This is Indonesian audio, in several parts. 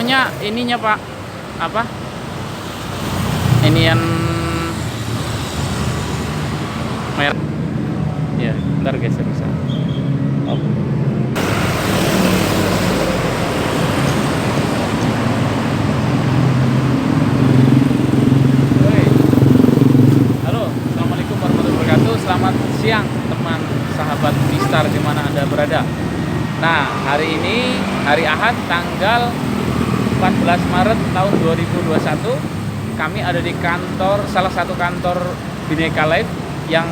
namanya ininya Pak, apa? Ini yang merah. Ya, ntar geser bisa. Oh. Halo, assalamualaikum warahmatullahi wabarakatuh. Selamat siang teman sahabat Mistar di mana Anda berada. Nah, hari ini hari Ahad tanggal 14 Maret tahun 2021. Kami ada di kantor, salah satu kantor Bhinneka Life, yang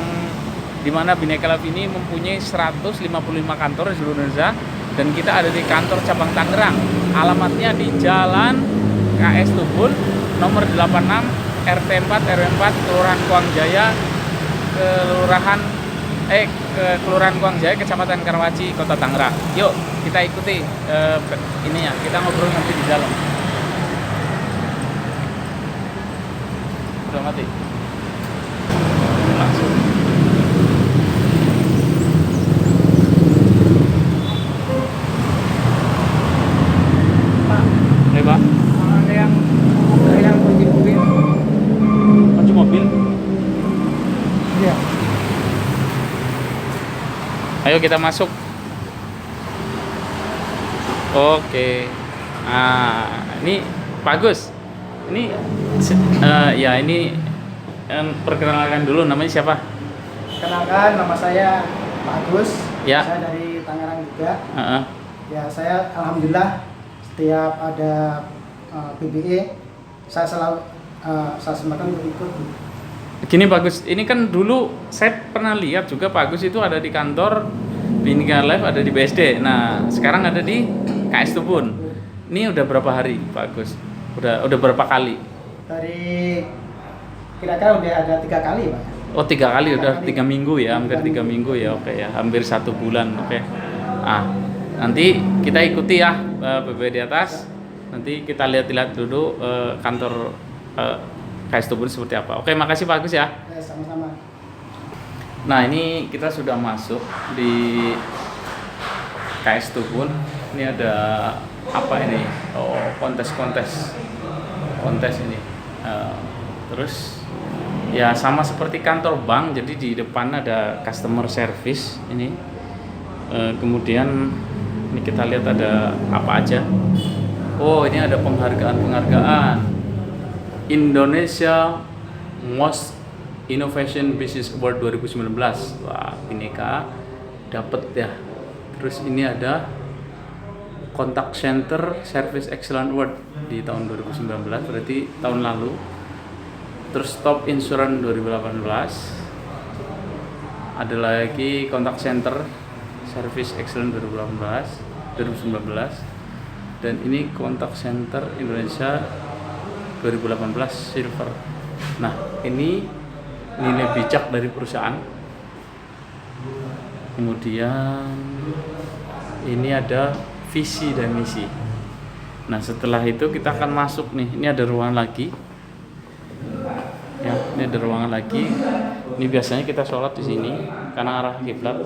dimana Bhinneka Life ini mempunyai 155 kantor di seluruh Indonesia, dan kita ada di kantor cabang Tangerang. Alamatnya di Jalan KS Tubun nomor 86 RT 4 RW 4 Kelurahan Kuang Jaya, Kelurahan Kuang Jaya, Kecamatan Karawaci, Kota Tangerang. Yuk kita ikuti ininya, kita ngobrol nanti di dalam. Udah mati langsung. Pak, Nih Pak, ada yang kunci mobil. kunci mobil. Iya. Ayo kita masuk. Oke. Nah, ini Pak Agus. Ini ya ini perkenalkan dulu, namanya siapa? Kenalkan, nama saya Pak Agus. Ya. Saya dari Tangerang juga. Heeh. Ya, saya alhamdulillah setiap ada PBE saya selalu saya sempatkan untuk ikut. Gini Pak Agus, ini kan dulu saya pernah lihat juga Pak Agus itu ada di kantor Bhinneka Life, ada di BSD. Nah, sekarang ada di KS Tubun. Ini udah berapa hari Pak Agus? Udah berapa kali? Dari kira-kira udah ada 3 kali, Pak. Oh, 3 kali, udah 3 3 minggu ya, hampir 3 minggu ya, oke ya, hampir 1 bulan, oke. Ah, nanti kita ikuti ya PBB di atas. Nanti kita lihat-lihat dulu kantor KS Tubun seperti apa. Oke, makasih Pak Agus ya. Ya, sama-sama. Nah, ini kita sudah masuk di KS Tubun. Ini ada apa ini? Oh, kontes ini. Terus ya sama seperti kantor bank, jadi di depan ada customer service ini. Kemudian ini kita lihat ada apa aja. Oh, ini ada penghargaan Indonesia Most Innovation Business Award 2019. Wah, Bhinneka dapat ya. Terus ini ada Contact Center Service Excellence Award di tahun 2019, berarti tahun lalu. Terus Top Insurance 2018. Ada lagi Contact Center Service Excellence 2019. Dan ini Contact Center Indonesia 2018 Silver. Nah, ini nilai bijak dari perusahaan. Kemudian ini ada visi dan misi. Nah, setelah itu kita akan masuk nih. Ini ada ruangan lagi. Ya, ini ada ruangan lagi. Ini biasanya kita sholat di sini karena arah kiblat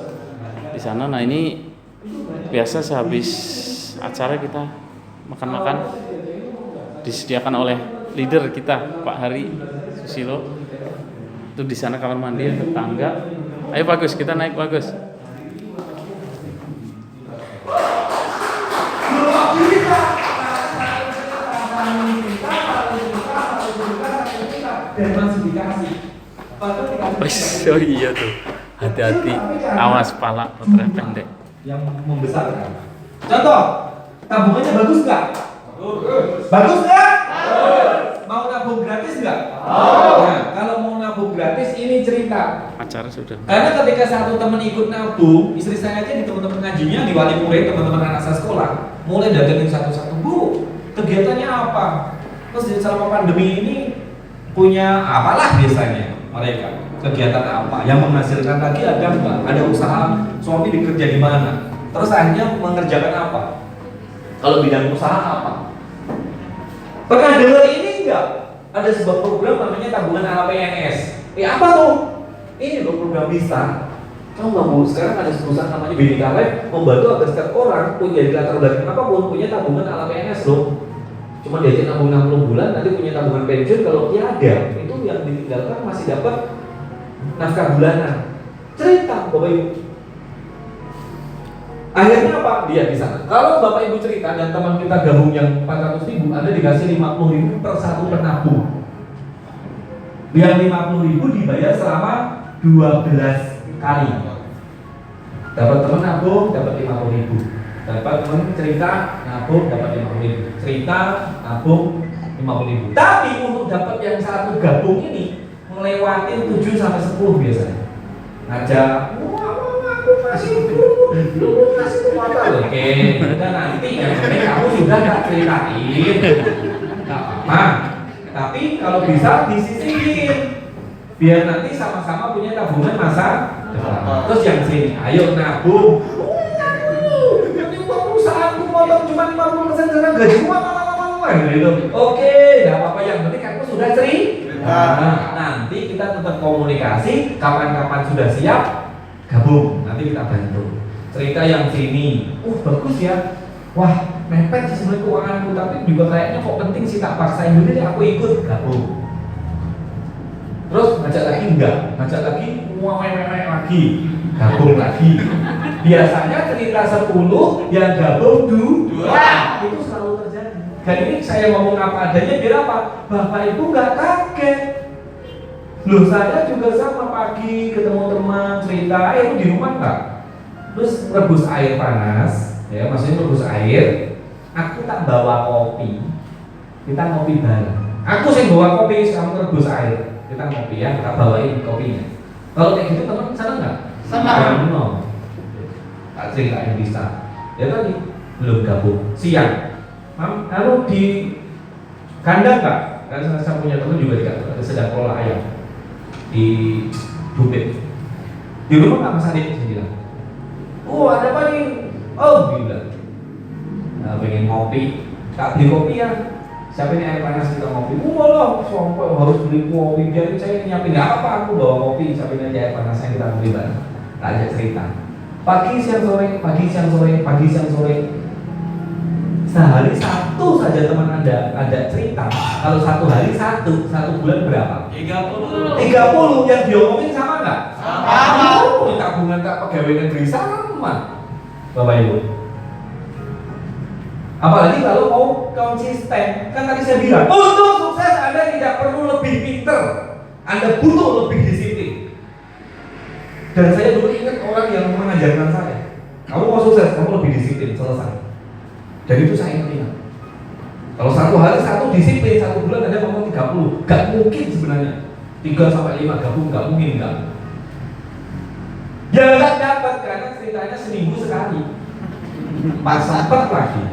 di sana. Nah, ini biasa sehabis acara kita makan-makan, disediakan oleh leader kita Pak Hari Susilo. Itu di sana kamar mandi, ada tangga. Ayo Pak Gus, kita naik Pak Gus. Oh iya tuh, hati-hati, awas pala baterai pendek. Yang membesarkan. Contoh, tabungannya bagus nggak? Bagus nggak? Mau nabung gratis nggak? Nah, kalau mau nabung gratis ini cerita. Acara sudah. Karena ketika satu teman ikut nabung, istri saya aja di teman-teman ngajinya, di wali murid, teman-teman anak saya sekolah, mulai datengin satu-satu, Bu, kegiatannya apa? Terus selama pandemi ini punya apalah biasanya mereka, kegiatan apa? Yang menghasilkan lagi ada enggak? Ada usaha, suami bekerja di mana? Terus akhirnya mengerjakan apa? Kalau bidang usaha apa? Pernah dengar ini enggak? Ada sebuah program namanya tabungan ala PNS. Apa tuh? Ini loh program bisa. Kamu nggak mau sekarang ada perusahaan namanya Bhinneka Life membantu agar setiap orang punya di latar belakang apapun punya tabungan ala PNS loh. Cuma diajak nabung 60 bulan, nanti punya tabungan pensiun kalau tiada, itu yang ditinggalkan masih dapat nafkah bulanan. Cerita Bapak Ibu. Akhirnya apa? Dia di sana. Kalau Bapak Ibu cerita dan teman kita gabung yang 400.000, Anda dikasih 50.000 per satu penabung. Yang 50.000 dibayar selama 12 kali. Dapat teman nabung, dapat 50.000. Dapat teman cerita, nabung, dapat 50.000. Cerita, nabung, 50.000. Tapi untuk dapat yang satu gabung ini melewati 7 sampai 10 biasanya. Ngajak, aku masih belum masih kekuatan. Oke, udah nanti yang penting kamu sudah tak ceritain, nggak apa-apa. Tapi kalau bisa disisihin, biar nanti sama-sama punya tabungan masa depan. Terus yang sini, ayo nabung. Nanti uang perusahaanku potong cuma 50% karena gajimu gitu. Oke, nggak apa-apa. Yang penting aku sudah cerita. Nanti kita tetap komunikasi. Kapan-kapan sudah siap, gabung. Nanti kita bantu. Cerita yang sini, bagus ya. Wah, mepet sih sebenarnya keuanganku, tapi juga kayaknya kok penting sih tak paksain dulu deh, aku ikut, gabung. Terus ngajak lagi enggak, ngajak lagi lagi, gabung lagi. Biasanya cerita 10 yang gabung 2, itu selalu terjadi. Dan ini saya ngomong apa adanya biar apa? Bapak Ibu nggak kaget. Loh, saya juga sama pagi ketemu teman cerita, di rumah enggak? Terus rebus air panas, ya maksudnya rebus air. Aku tak bawa kopi, kita ngopi bareng. Aku sih bawa kopi, kamu rebus air, kita ngopi ya, kita bawain kopinya. Kalau kayak gitu teman senang nggak? Senang. No. Tak ceritain bisa. Ya tadi belum gabung. Siang, lalu di kandang nggak? Karena saya punya teman juga di kandang, sedang kelola ayam di Bukit. Di rumah nggak Mas Adit? Saya bilang. Ada apa nih? Bilang. Nah, pengen ngopi, tak beli kopi ya. Siapa ini air panas kita ngopi? Loh, sampai harus beli kopi. Jadi saya nyiapin nggak apa, aku bawa kopi. Siapa ini air panasnya kita ngopi bareng. Tak ajak cerita. Pagi siang sore, pagi siang sore, pagi siang sore. Sehari satu saja teman Anda ada cerita. Kalau satu hari satu bulan berapa? 30. Yang diomongin sama nggak? Sama. Tabungan tak pegawai negeri sama. Bapak Ibu. Apalagi kalau mau konsisten. Kan tadi saya bilang, untuk sukses Anda tidak perlu lebih pinter, Anda butuh lebih disiplin. Dan saya dulu ingat orang yang mengajarkan saya, kamu mau sukses, kamu lebih disiplin, selesai. Dan itu saya ingat. Kalau satu hari satu disiplin, satu bulan Anda ngomong 30, gak mungkin sebenarnya. 3 sampai 5 gabung, gak mungkin enggak. Ya nggak dapat karena ceritanya seminggu sekali. Pas sempat lagi.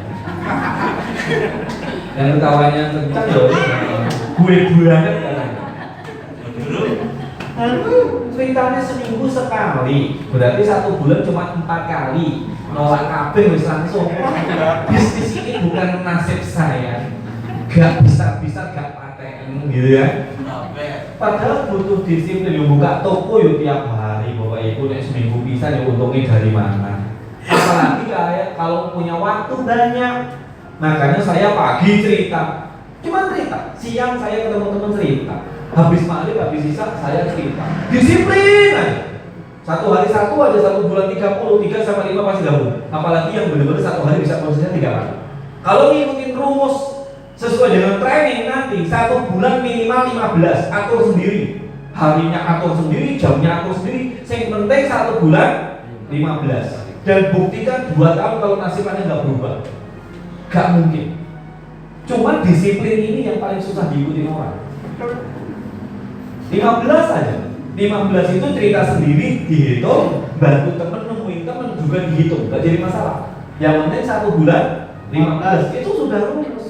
Yang ketawanya kencang loh. Gue banget katanya. Ceritanya seminggu sekali. Berarti 1 bulan cuma 4 kali. Nolak kabeh wis langsung. Bisnis ini bukan nasib saya. Gak bisa gak paten gitu ya. Padahal butuh disiplin. Buka toko yuk tiap hari. Bapak Ibu nek seminggu bisa untungnya dari mana? Apalagi kayak kalau punya waktu banyak. Makanya saya pagi cerita. Cuma cerita. Siang saya ketemu teman cerita. Habis maghrib, habis isya saya cerita. Disiplin aja. 1 hari 1 aja 1 bulan 30, 3 sampai 5 pasti gabung. Apalagi yang benar-benar 1 hari bisa konsisten 3 kali. Kalau ngikutin rumus sesuai dengan training nanti 1 bulan minimal 15, atur sendiri. Harinya atur sendiri, jamnya atur sendiri. Yang penting 1 bulan 15. Dan buktikan 2 tahun kalau nasib Anda nggak berubah. Gak mungkin. Cuma disiplin ini yang paling susah diikuti orang. 15 aja. 15 itu cerita sendiri, dihitung, bantu temen, nemuin temen juga dihitung, gak jadi masalah. Yang penting 1 bulan 15 itu sudah rumus.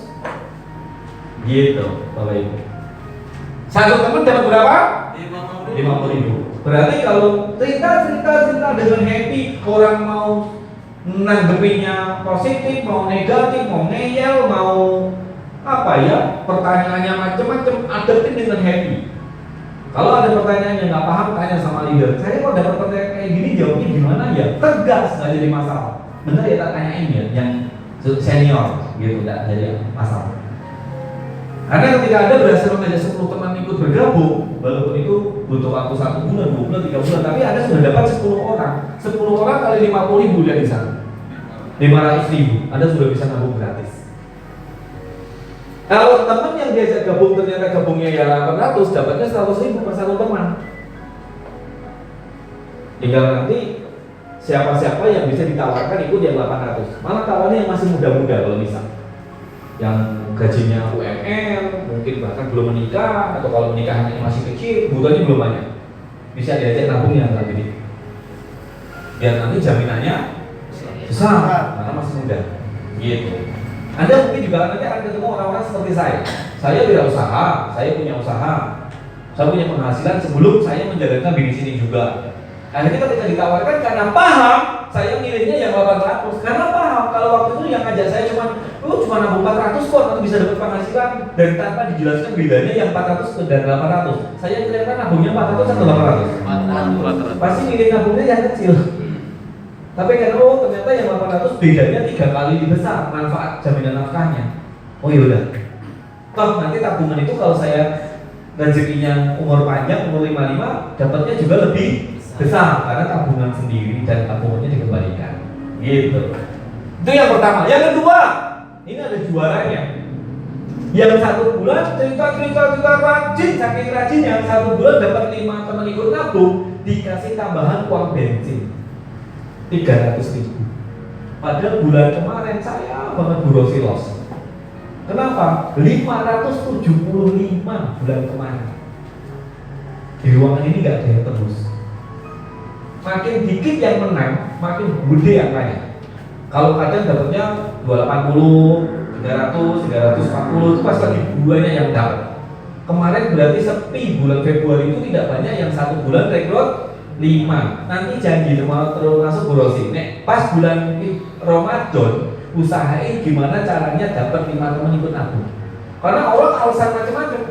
Gitu, Bapak Ibu. 1 temen dapat berapa? 50.000. Berarti kalau cerita dengan happy, orang mau nanggepinnya positif, mau negatif, mau ngeyel, mau apa ya, pertanyaannya macam-macam, adepin dengan happy. Kalau ada pertanyaan yang nggak paham, tanya sama leader. Saya kok dapat pertanyaan kayak gini, jawabnya gimana ya? Tegas, nggak jadi masalah. Bener ya tak tanyain ya, yang senior gitu, nggak jadi masalah. Karena ketika Anda berhasil mengajak 10 teman ikut bergabung, walaupun itu butuh waktu 1 bulan, 2 bulan, 3 bulan, tapi Anda sudah dapat 10 orang. 10 orang kali 50.000 ya di sana. 500.000, Anda sudah bisa nabung gratis. Kalau teman yang diajak gabung ternyata gabungnya ya 800, dapatnya 100.000 per satu teman. Tinggal nanti siapa-siapa yang bisa ditawarkan ikut yang 800. Malah tawarnya yang masih muda-muda kalau bisa. Yang gajinya UMR, mungkin bahkan belum menikah, atau kalau menikah anaknya masih kecil, kebutuhannya belum banyak. Bisa diajak nabung yang lebih gede. Biar nanti jaminannya besar, karena masih muda. Gitu. Anda mungkin juga nanti akan ketemu orang-orang seperti saya. Saya wirausaha, saya punya usaha, saya punya penghasilan sebelum saya menjalankan bisnis ini juga. Akhirnya ketika ditawarkan karena paham, saya milihnya yang 800. Karena paham kalau waktu itu yang ngajak saya cuma nabung 400 kok, nanti bisa dapat penghasilan, dan tanpa dijelaskan bedanya yang 400 dan 800. Saya ternyata nabungnya 400 atau 800? Pasti milih nabungnya yang kecil. Tapi kan ternyata yang 800 bedanya 3 kali lebih besar manfaat jaminan nafkahnya. Oh yaudah. Toh nanti tabungan itu kalau saya rezekinya umur panjang, umur 55, dapatnya juga lebih besar karena tabungan sendiri dan tabungannya dikembalikan. Gitu. Itu yang pertama. Yang kedua, ini ada juaranya. Yang 1 bulan cerita rajin, saking rajin yang 1 bulan dapat 5 teman ikut nabung, dikasih tambahan uang bensin 300.000. Pada bulan kemarin saya banget burosi los. Kenapa? 575 bulan kemarin. Di ruangan ini nggak ada yang tembus. Makin dikit yang menang, makin gede yang kaya. Kalau kadang dapatnya 280, 300, 340 itu pas lagi bulannya yang dapat. Kemarin berarti sepi bulan Februari itu tidak banyak yang 1 bulan rekrut 5. Nanti janji termasuk burosi. Nek pas bulan Ramadan usahain gimana caranya dapat 5 teman ikut nabung. Karena orang alasan macam-macam.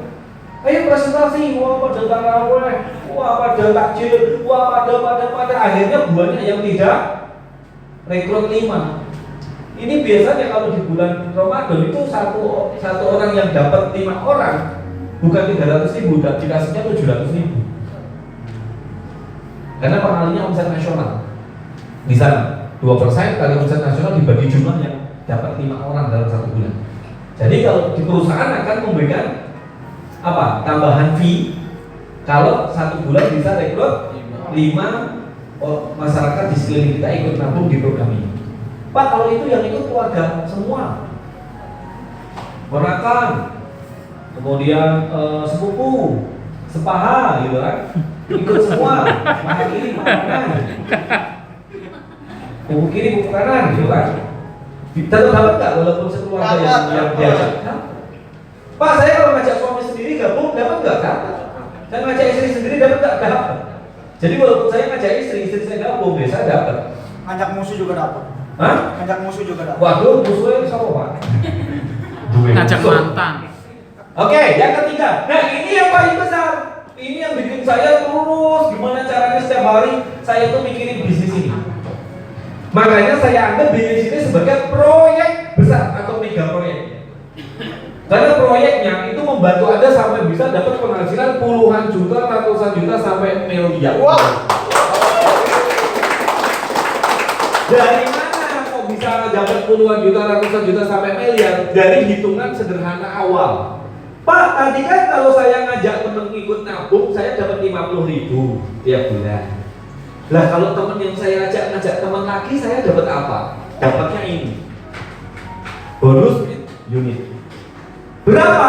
Ayo presentasi, wah pada taraweh, wah pada takjil, wah pada akhirnya buahnya yang tidak rekrut 5. Ini biasanya kalau di bulan Ramadan itu satu orang yang dapat 5 orang bukan 300.000, dikasihnya 700.000. Karena pengalinya omset nasional. Di sana 2% kali omset nasional dibagi jumlah yang dapat 5 orang dalam 1 bulan. Jadi kalau di perusahaan akan memberikan apa? Tambahan fee kalau 1 bulan bisa rekrut 5 masyarakat di sekeliling kita ikut nabung di program ini. Pak, kalau itu yang ikut keluarga semua, ponakan, kemudian sepupu, sepaha, gitu kan, ikut semua, paha kiri, paha kanan, buku kiri, buku kanan, gitu kan. Tetap dapat nggak walaupun sekeluarga yang diajak? Pak, saya kalau ngajak suami sendiri gabung dapat nggak? Dapat. Saya ngajak istri sendiri dapat nggak? Dapat. Jadi walaupun saya ngajak istri saya gabung, saya dapat. Ngajak musuh juga dapat. Hah? Ngajak musuh juga dapat. Waduh, musuhnya siapa Pak? Ngajak mantan. Oke, yang ketiga. Nah ini yang paling besar. Ini yang bikin saya terus gimana caranya setiap hari saya tuh mikirin bisnis ini. Makanya saya anggap bisnis ini sebagai proyek besar atau mega proyek. Karena proyeknya itu membantu Anda sampai bisa dapat penghasilan puluhan juta, ratusan juta sampai miliar. Wow. Dari mana kok bisa dapat puluhan juta, ratusan juta sampai miliar? Dari hitungan sederhana awal. Pak, tadi kan kalau saya ngajak temen ikut nabung, saya dapat 50.000 tiap bulan. Lah kalau temen yang saya ngajak temen lagi, saya dapat apa? Dapatnya ini. Bonus unit. Berapa?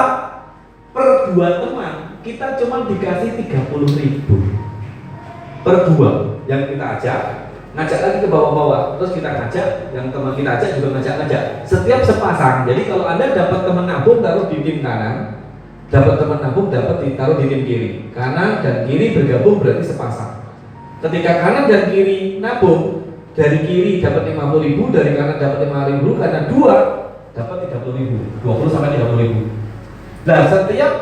Per 2 teman kita cuma dikasih 30.000 per 2 yang kita ngajak lagi ke bawah-bawah, terus kita ngajak yang teman kita ajak juga ngajak setiap sepasang. Jadi kalau Anda dapat teman nabung taruh di tim kanan, dapat teman nabung dapat ditaruh di tim kiri. Kanan dan kiri bergabung berarti sepasang. Ketika kanan dan kiri nabung, dari kiri dapat 50.000, dari kanan dapat 5.000, karena 2 dapat 30.000, 20 sampai 30.000. Nah, setiap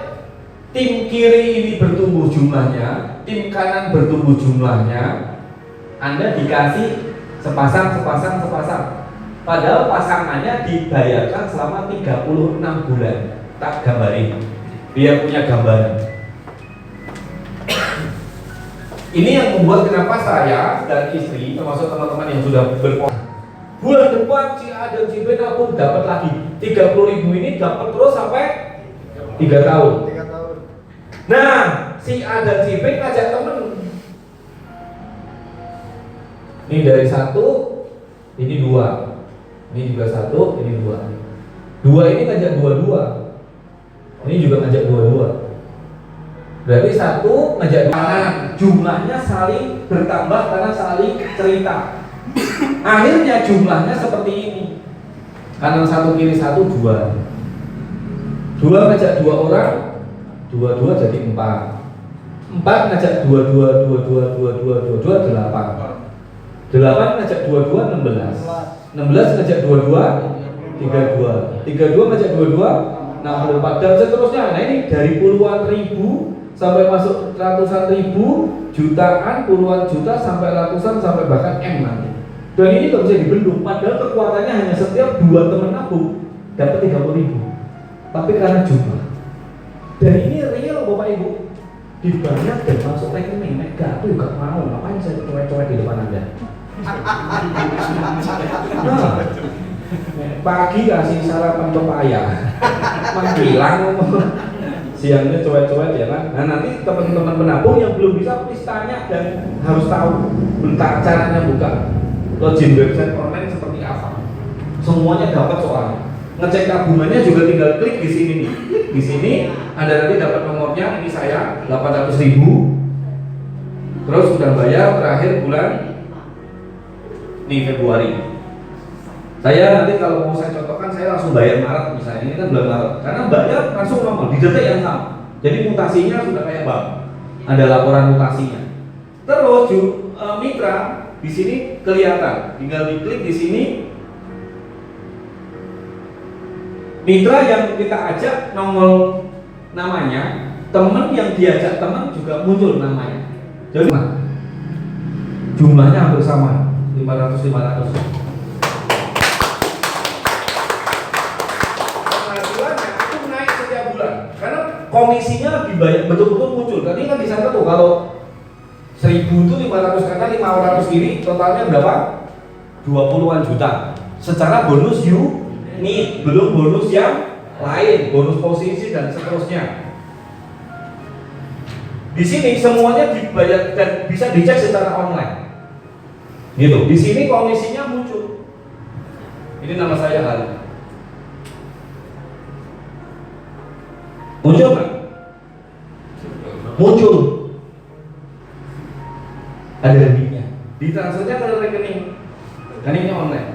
tim kiri ini bertumbuh jumlahnya, tim kanan bertumbuh jumlahnya, Anda dikasih sepasang. Padahal pasangannya dibayarkan selama 36 bulan. tak gambarin biar punya gambaran. Ini yang membuat kenapa saya dan istri termasuk teman-teman yang sudah berpengalaman bulan depan si A dan si B nabung dapat lagi 30.000 ini dapat terus sampai 3 tahun. Nah, si A dan si B ngajak temen. Ini dari 1, ini 2. Ini juga 1, ini 2. 2 ini ngajak 2. Ini juga ngajak 2. Berarti 1 ngajak 2. Jumlahnya saling bertambah karena saling cerita. Akhirnya jumlahnya seperti ini. Kanan 1 kiri 1 2. 2 ngajak 2 orang, 2 jadi 4. 4 ngajak 2 8. 8 ngajak 2 16. 16 ngajak 2 32. 32 ngajak 2 64 dan seterusnya. Nah ini dari puluhan ribu sampai masuk ratusan ribu, jutaan, puluhan juta sampai ratusan sampai bahkan M nanti. Dan ini nggak bisa dibendung. Padahal kekuatannya hanya setiap 2 teman nabung dapat 30.000. Tapi karena jumlah. Dan ini real Bapak Ibu. Dibayar dan masuk rekening. Nek gak tuh gak mau. Ngapain saya coret-coret di depan Anda? Nah, pagi kasih sarapan pepaya, menghilang, siangnya coet-coet ya kan. Nah nanti teman-teman penabung yang belum bisa please tanya dan harus tahu bentar caranya buka login website online seperti apa. Semuanya dapat soalnya. Ngecek tabungannya juga tinggal klik di sini nih. Klik di sini, Anda nanti dapat nomornya. Ini saya 800.000. Terus sudah bayar terakhir bulan nih Februari. Saya nanti kalau mau saya contohkan saya langsung bayar Maret misalnya, ini kan bulan Maret. Karena bayar langsung normal di detik yang sama. Jadi mutasinya sudah kayak bank. Ada laporan mutasinya. Terus mitra di sini kelihatan. Tinggal diklik di sini. Mitra yang kita ajak nongol namanya, teman yang diajak teman juga muncul namanya. Jadi jumlahnya hampir sama, 500. Penghasilannya itu naik setiap bulan karena komisinya lebih banyak, betul-betul muncul. Tadi kan di sana tuh kalau 1.000 itu 500 kata 500 kiri totalnya berapa? 20-an juta. Secara bonus unit, belum bonus yang lain, bonus posisi dan seterusnya. Di sini semuanya dibayar dan bisa dicek secara online. Gitu. Di sini komisinya muncul. Ini nama saya Hari. Muncul nggak? Muncul. Ada rekeningnya. Ditransfernya ke rekening. Rekeningnya online.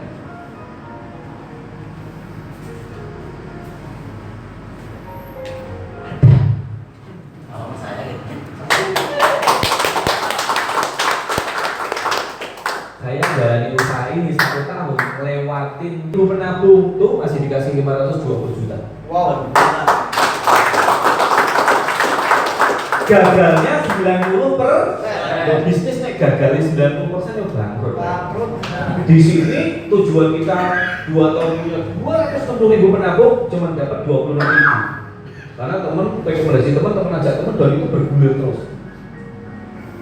Saya jalani usaha ini 1 tahun, lewatin ibu penabung tuh masih dikasih 520 juta. Wow. Gagalnya 90%. Bisnis nek gagalnya 90% ya bangkrut. Di sini tujuan kita 2 tahun punya 260.000 penabung cuma dapat 26.000. Karena rekomendasi teman ajak teman dan itu bergulir terus.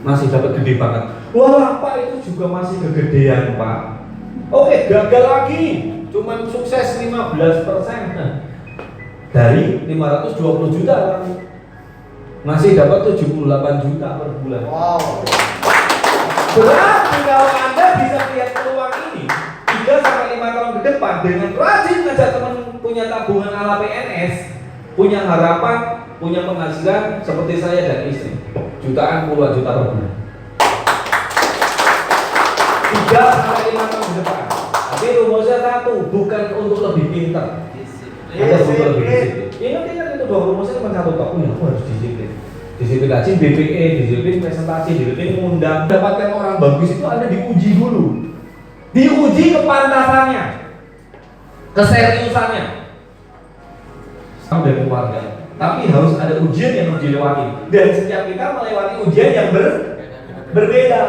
Masih dapat gede banget. Wah Pak itu juga masih kegedean Pak. Oke gagal lagi, cuman sukses 15%. Dari 520 juta masih dapat 78 juta per bulan. Wow. Berarti kalau Anda bisa lihat peluang ini 3 sampai 5 tahun ke depan dengan rajin ngajak teman punya tabungan ala PNS, punya harapan, punya penghasilan seperti saya dan istri, jutaan puluhan juta per bulan. 3 sampai 5 tahun ke depan. Tapi rumusnya 1, bukan untuk lebih pintar. Ada untuk lebih disiplin. Ingat itu dua rumusnya cuma 1 tok. Ya, aku harus disiplin. Disiplin rajin BPE, disiplin presentasi, disiplin ngundang. Dapatkan orang bagus itu Anda diuji dulu. Diuji kepantasannya, keseriusannya. Dari keluarga. Tapi harus ada ujian yang harus dilewati. Dan setiap kita melewati ujian yang berbeda.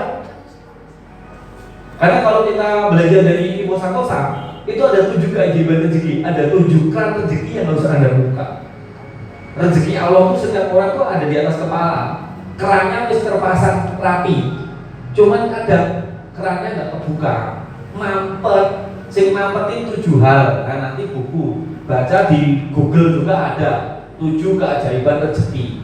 Karena kalau kita belajar dari Ibu Santosa, itu ada 7 keajaiban rezeki, ada 7 keran rezeki yang harus Anda buka. Rezeki Allah itu setiap orang tuh ada di atas kepala. Kerannya wis terpasang rapi. Cuman kadang kerannya nggak kebuka. Mampet. Sing mampetin 7 hal. Nah, nanti buku baca di Google juga ada 7 keajaiban rezeki.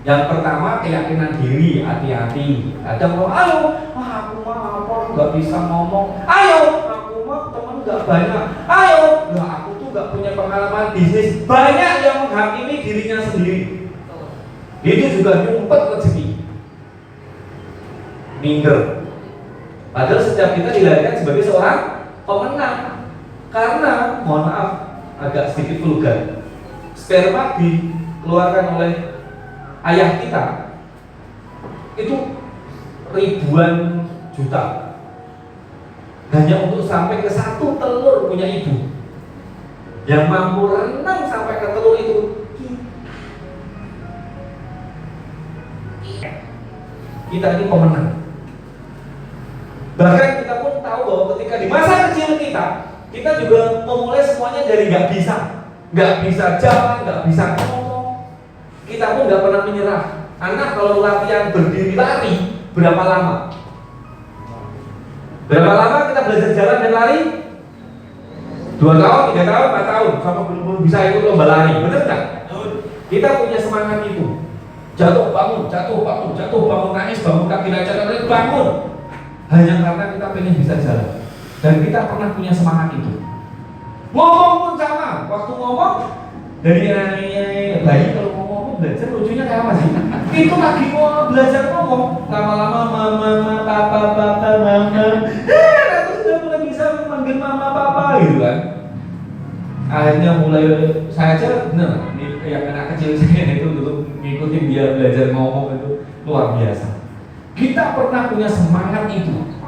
Yang pertama keyakinan diri, hati-hati. Ada orang, ayo, aku mah apa nggak bisa ngomong. Ayo, aku mah teman nggak banyak. Ayo, aku tuh nggak punya pengalaman bisnis. Banyak yang menghakimi dirinya sendiri. Itu juga nyumpet rezeki. Minder. Padahal setiap kita dilahirkan sebagai seorang pemenang. Karena, mohon maaf, agak sedikit vulgar. Sperma dikeluarkan oleh ayah kita itu ribuan juta hanya untuk sampai ke 1 telur punya ibu. Yang mampu renang sampai ke telur itu kita ini pemenang. Bahkan kita pun tahu bahwa ketika di masa kecil kita juga memulai semuanya dari nggak bisa jalan, nggak bisa ngomong. Kita pun nggak pernah menyerah. Anak kalau latihan berdiri lari berapa lama? Berapa lama kita belajar jalan dan lari? 2 tahun, 3 tahun, 4 tahun sampai belum bisa ikut lomba lari, bener nggak? Kita punya semangat itu. Jatuh bangun, nangis bangun kaki lancar, bangun. Hanya karena kita pengen bisa jalan dan kita pernah punya semangat itu. Ngomong pun sama, waktu ngomong dari bayi kalau ngomong belajar lucunya kayak apa sih? Itu lagi mau belajar ngomong, lama-lama mama, papa, mama, aku sudah mulai bisa manggil mama, papa gitu kan. Akhirnya mulai saya aja bener, yang anak kecil saya itu dulu ngikutin dia belajar ngomong itu luar biasa. Kita pernah punya semangat itu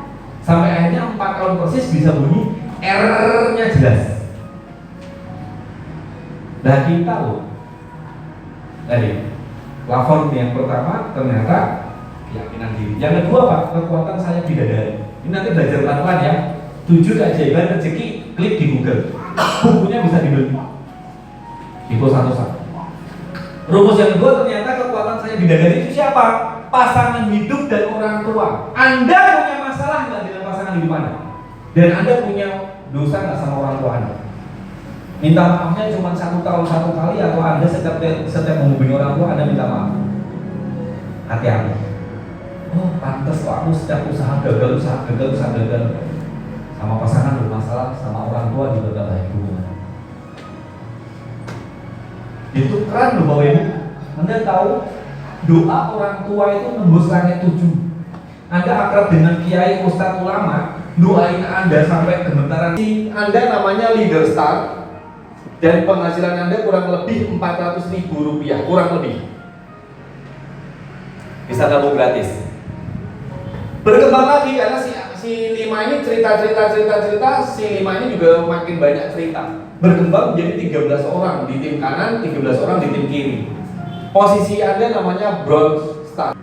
sampai akhirnya 4 tahun persis bisa bunyi R-nya jelas. Nah kita loh tadi plafon yang pertama ternyata keyakinan diri. Yang kedua Pak, kekuatan saya bidadari. Ini nanti belajar pelan-pelan ya. 7 keajaiban rezeki, klik di Google. Bukunya bisa dibeli di pos 1. Rumus yang kedua ternyata kekuatan saya bidadari itu siapa? Pasangan hidup dan orang tua. Anda punya masalah nggak dengan pasangan hidup Anda? Dan Anda punya dosa nggak sama orang tua Anda? Minta maafnya cuma 1 tahun 1 kali atau Anda setiap menghubungi orang tua Anda minta maaf? Hati-hati. Oh pantas kok aku setiap usaha gagal. Sama pasangan bermasalah, sama orang tua juga gak baik hubungan. Itu keren loh Bapak Ibu. Anda tahu doa orang tua itu nembus langit 7. Anda akrab dengan kiai ustadz ulama, doain Anda sampai gemetaran. Anda namanya leader star dan penghasilan Anda kurang lebih 400.000 rupiah, kurang lebih. Bisa gabung gratis. Berkembang lagi karena si Lima ini cerita, si Lima ini juga makin banyak cerita. Berkembang menjadi 13 orang di tim kanan, 13 orang di tim kiri. Posisi Anda namanya bronze star.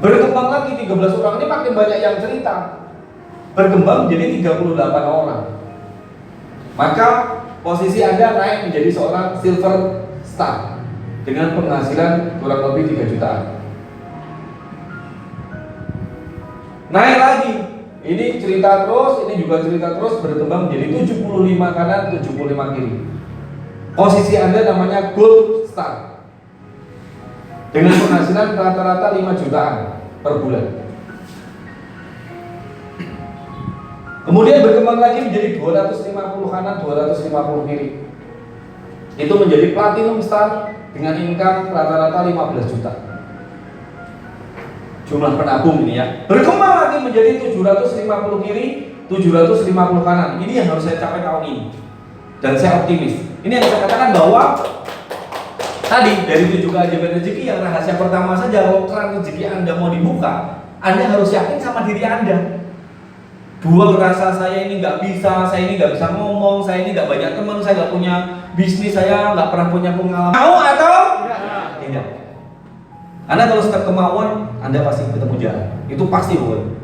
Berkembang lagi 13 orang ini makin banyak yang cerita. Berkembang menjadi 38 orang. Maka posisi Anda naik menjadi seorang silver star dengan penghasilan kurang lebih 3 jutaan. Naik lagi, ini cerita terus, ini juga cerita terus, berkembang menjadi 75 kanan, 75 kiri. Posisi Anda namanya gold star dengan penghasilan rata-rata 5 jutaan per bulan. Kemudian berkembang lagi menjadi 250 kanan, 250 kiri. Itu menjadi platinum star dengan income rata-rata 15 juta. Jumlah penabung ini ya. Berkembang lagi menjadi 750 kiri, 750 kanan. Ini yang harus saya capai tahun ini. Dan saya optimis. Ini yang saya katakan bahwa tadi dari 7 keajaiban rezeki yang rahasia pertama saja, kalau keran rezeki Anda mau dibuka, Anda harus yakin sama diri Anda. Dua rasa saya ini nggak bisa, saya ini nggak bisa ngomong, saya ini nggak banyak teman, saya nggak punya bisnis, saya nggak pernah punya pengalaman. Mau atau tidak? Anda kalau setiap kemauan, Anda pasti ketemu jalan. Itu pasti bukan.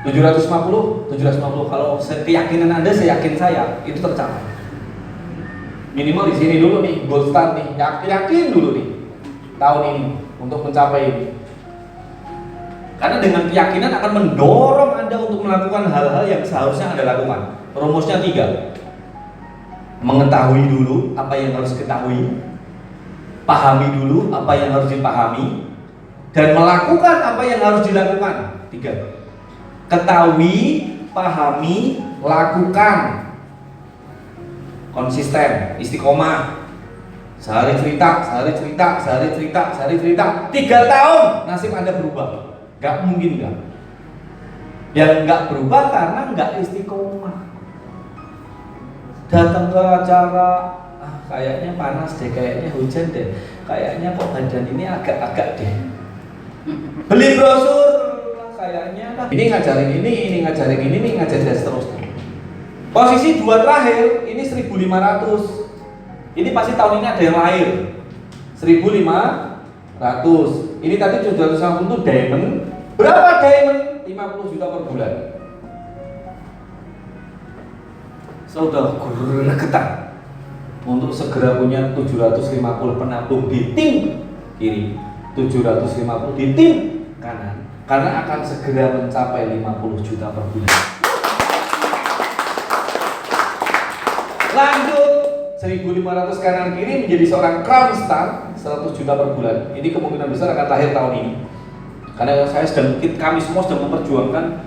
750 kalau keyakinan Anda, saya yakin saya itu tercapai. Minimal di sini dulu nih, gold start nih, yakin dulu nih tahun ini untuk mencapai ini. Karena dengan keyakinan akan mendorong Anda untuk melakukan hal-hal yang seharusnya Anda lakukan. Rumusnya 3. Mengetahui dulu apa yang harus diketahui, pahami dulu apa yang harus dipahami, dan melakukan apa yang harus dilakukan. 3. Ketahui, pahami, lakukan. Konsisten, istiqomah. Sehari cerita, sehari cerita, sehari cerita, sehari cerita. 3 tahun nasib Anda berubah. Gak mungkin gak. Yang gak berubah karena gak istiqomah. Datang ke acara, kayaknya panas deh, kayaknya hujan deh, kayaknya kok badan ini agak-agak deh. Beli brosur, kayaknya ini ngajarin ini ngajarin ini ngajarin dan seterusnya. Posisi 2 terakhir ini 1.500. Ini pasti tahun ini ada yang lahir 1.500. Ini tadi 750 itu diamond. Berapa diamond? 50 juta per bulan. Sudah gregetan untuk segera punya 750 penabung di tim kiri, 750 di tim kanan, karena akan segera mencapai 50 juta per bulan. Lanjut 1.500 kanan kiri menjadi seorang crown star 100 juta per bulan. Ini kemungkinan besar akan lahir tahun ini. Karena kami semua sedang memperjuangkan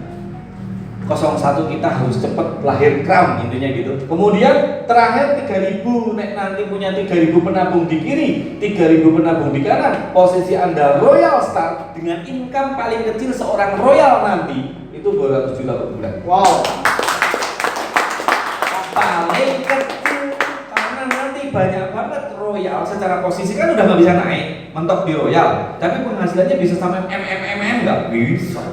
01 kita harus cepat lahir crown, intinya gitu. Kemudian terakhir 3.000, nek nanti punya 3.000 penabung di kiri, 3.000 penabung di kanan, posisi Anda royal star dengan income paling kecil seorang royal nanti itu 200 juta per bulan. Wow. Paling kecil, karena nanti banyak banget royal secara posisi kan udah nggak bisa naik, mentok di royal, tapi penghasilannya bisa sampai nggak bisa.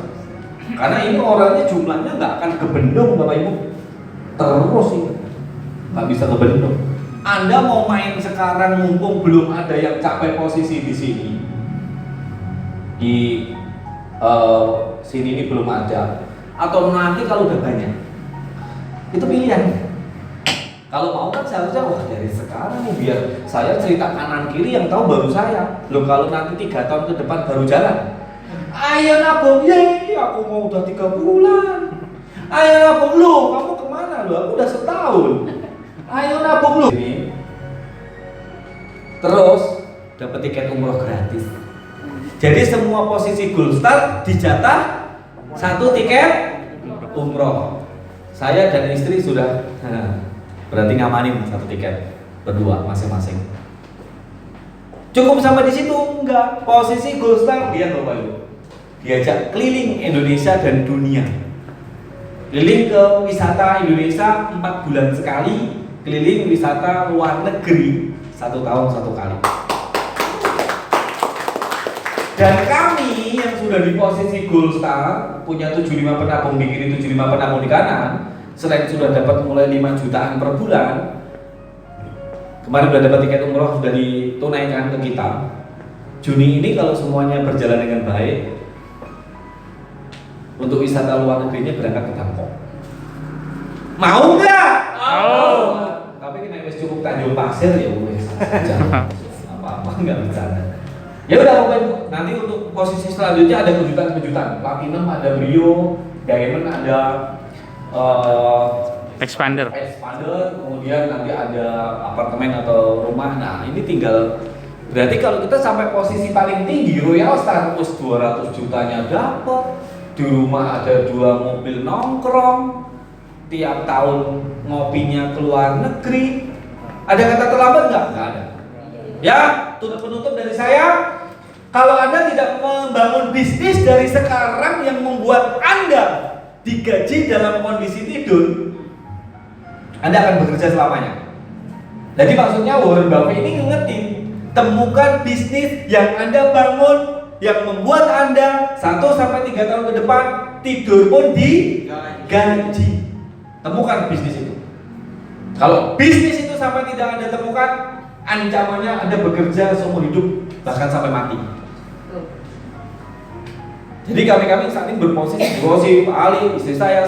Karena ini orangnya jumlahnya nggak akan kebendung Bapak Ibu, terus ini nggak bisa kebendung. Anda mau main sekarang mumpung belum ada yang capai posisi di sini, di sini ini belum ada, atau nanti kalau udah banyak, itu pilihan. Kalau mau kan seharusnya wah dari sekarang nih biar saya cerita kanan kiri yang tahu baru saya. Loh kalau nanti 3 tahun ke depan baru jalan. Ayo nabung, yeay, aku mau udah 3 bulan. Ayo nabung, lu, kamu kemana lu? Aku udah setahun. Ayo nabung lu. Terus dapat tiket umroh gratis. Jadi semua posisi gold star dijatah 1 tiket umroh. Saya dan istri sudah berarti ngamanin 1 tiket berdua masing-masing. Cukup sampai di situ? Enggak. Posisi gold star dia Bapak Ibu. Diajak keliling Indonesia dan dunia. Keliling ke wisata Indonesia 4 bulan sekali, keliling wisata luar negeri 1 tahun 1 kali. Dan kami yang sudah di posisi gold star, punya 75 penabung di kiri, 75 penabung di kanan, selain sudah dapat mulai 5 jutaan per bulan, kemarin sudah dapat tiket umroh sudah ditunaikan ke kita. Juni ini kalau semuanya berjalan dengan baik, untuk wisata luar negerinya berangkat ke Bangkok. Mau nggak? Mau. Tapi kita wis cukup Tanjung Pasir ya wis saja. Apa-apa nggak bercanda. Ya udah Bapak Ibu, nanti untuk posisi selanjutnya ada kejutan-kejutan. Platinum ada Brio, Diamond ada Expander, kemudian nanti ada apartemen atau rumah. Nah ini tinggal, berarti kalau kita sampai posisi paling tinggi Royal Star, terus 200 jutanya dapat, di rumah ada 2 mobil nongkrong, tiap tahun ngopinya ke luar negeri. Ada kata terlambat nggak? Nggak ada. Ya, penutup dari saya. Kalau Anda tidak membangun bisnis dari sekarang yang membuat Anda digaji dalam kondisi tidur, Anda akan bekerja selamanya. Jadi maksudnya Warren Buffett ini ngingetin, temukan bisnis yang Anda bangun yang membuat Anda 1-3 tahun ke depan tidur pun digaji. Temukan bisnis itu. Kalau bisnis itu sampai tidak Anda temukan, ancamannya Anda bekerja seumur hidup bahkan sampai mati. Jadi kami saat ini berposisi, Pak Ali, istri saya